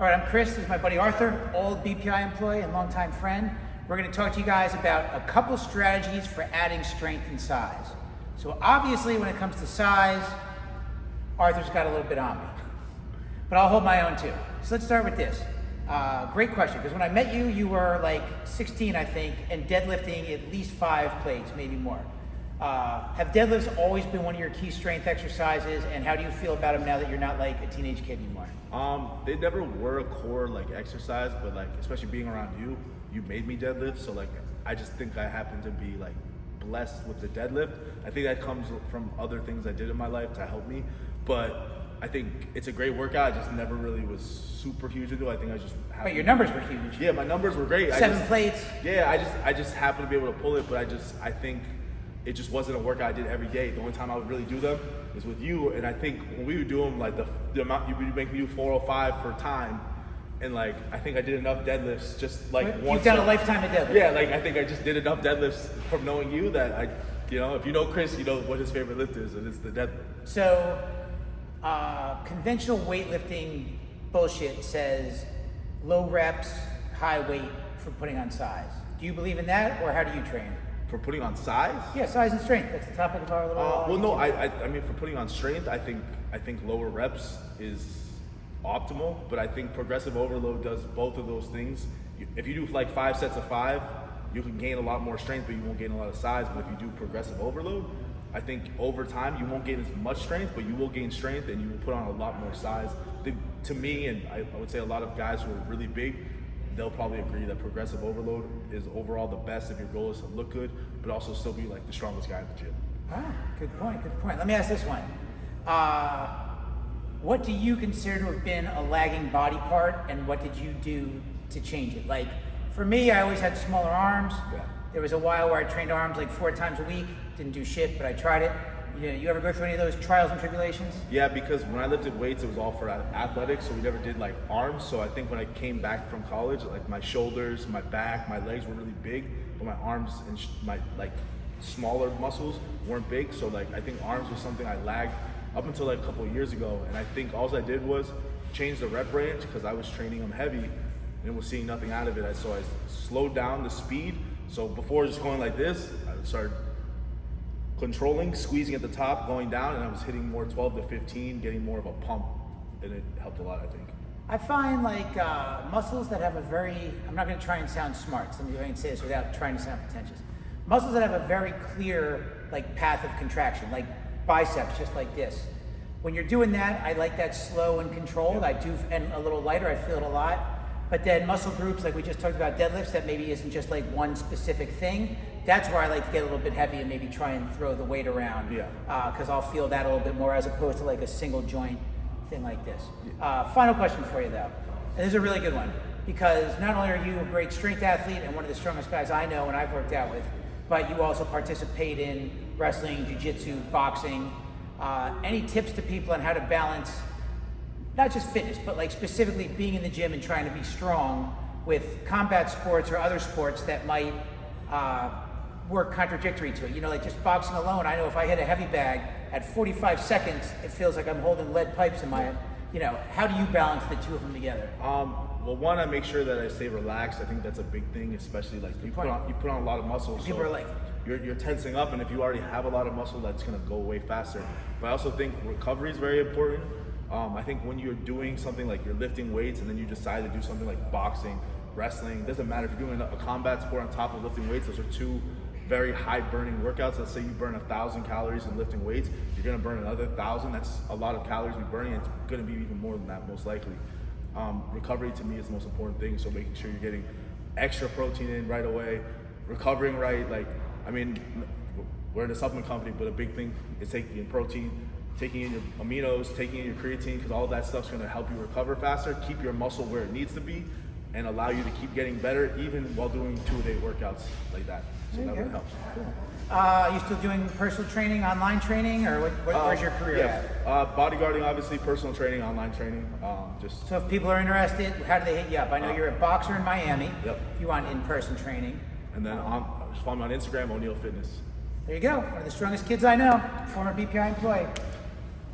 All right, I'm Chris. This is my buddy Arthur, old BPI employee and longtime friend. We're going to talk to you guys about a couple strategies for adding strength and size. So obviously, when it comes to size, Arthur's got a little bit on me, but I'll hold my own too. So let's start with this. Great question, because when I met you, you were like 16, I think, and deadlifting at least 5 plates, maybe more. Have deadlifts always been one of your key strength exercises, and how do you feel about them now that you're not like a teenage kid anymore? They never were a core exercise, but especially being around you, you made me deadlift. So I just think I happen to be blessed with the deadlift. I think that comes from other things I did in my life to help me, but I think it's a great workout. I just never really was super huge into it. I think I just But your numbers were huge. Yeah, my numbers were great. 7 plates. Yeah, I just happened to be able to pull it, but I think it just wasn't a workout I did every day. The only time I would really do them is with you, and I think when we would do them, the amount you would make me do 405 for time, and I think I did enough deadlifts just once. You've done a lifetime of deadlifts. Yeah, I think I just did enough deadlifts from knowing you that if you know Chris, you know what his favorite lift is, and it's the deadlift. So, conventional weightlifting bullshit says low reps, high weight for putting on size. Do you believe in that, or how do you train? For putting on size? Yeah, size and strength. That's the topic of our little. Well, no, I mean for putting on strength, I think lower reps is optimal, but I think progressive overload does both of those things. If you do 5 sets of 5, you can gain a lot more strength, but you won't gain a lot of size. But if you do progressive overload, I think over time you won't gain as much strength, but you will gain strength and you will put on a lot more size. To me, and I would say a lot of guys who are really big, they'll probably agree that progressive overload is overall the best if your goal is to look good, but also still be the strongest guy in the gym. Ah, good point. Let me ask this one. What do you consider to have been a lagging body part, and what did you do to change it? For me, I always had smaller arms. Yeah. There was a while where I trained arms 4 times a week. Didn't do shit, but I tried it. You ever go through any of those trials and tribulations? Yeah, because when I lifted weights, it was all for athletics, so we never did arms. So I think when I came back from college, my shoulders, my back, my legs were really big, but my arms and my smaller muscles weren't big. So I think arms was something I lagged up until a couple of years ago, and I think all I did was change the rep range because I was training them heavy and was seeing nothing out of it. So I slowed down the speed. So before just going like this, I started controlling, squeezing at the top, going down, and I was hitting more 12 to 15, getting more of a pump, and it helped a lot, I think. I find muscles that have a very, I'm not going to try and sound smart, so I can say this without trying to sound pretentious. Muscles that have a very clear path of contraction, like biceps, just like this. When you're doing that, I like that slow and controlled. I do, and a little lighter, I feel it a lot. But then muscle groups, like we just talked about deadlifts, that maybe isn't just one specific thing. That's where I like to get a little bit heavy and maybe try and throw the weight around. Yeah. Because I'll feel that a little bit more as opposed to a single joint thing like this. Final question for you though. And this is a really good one, because not only are you a great strength athlete and one of the strongest guys I know and I've worked out with, but you also participate in wrestling, jiu-jitsu, boxing. Any tips to people on how to balance not just fitness, but specifically being in the gym and trying to be strong with combat sports or other sports that might work contradictory to it? Just boxing alone, I know if I hit a heavy bag at 45 seconds, it feels like I'm holding lead pipes in my, how do you balance the two of them together? Well, one, I make sure that I stay relaxed. I think that's a big thing, especially you put on a lot of muscle. People are you're tensing up, and if you already have a lot of muscle, that's gonna go way faster. But I also think recovery is very important. I think when you're doing something you're lifting weights and then you decide to do something like boxing, wrestling, doesn't matter if you're doing a combat sport on top of lifting weights, those are 2 very high burning workouts. Let's say you burn 1,000 calories in lifting weights, you're gonna burn another 1,000. That's a lot of calories you're burning. It's gonna be even more than that, most likely. Recovery to me is the most important thing. So making sure you're getting extra protein in right away, recovering right. We're in a supplement company, but a big thing is taking in protein, taking in your aminos, taking in your creatine, because all of that stuff's gonna help you recover faster, keep your muscle where it needs to be, and allow you to keep getting better even while doing 2-a-day workouts like that. So that really helps. Cool. Are you still doing personal training, online training, or where's your career at? Bodyguarding, obviously, personal training, online training. So if people are interested, how do they hit you up? I know you're a boxer in Miami. Yep. If you want in-person training. And then just follow me on Instagram, O'Neal Fitness. There you go. One of the strongest kids I know, former BPI employee.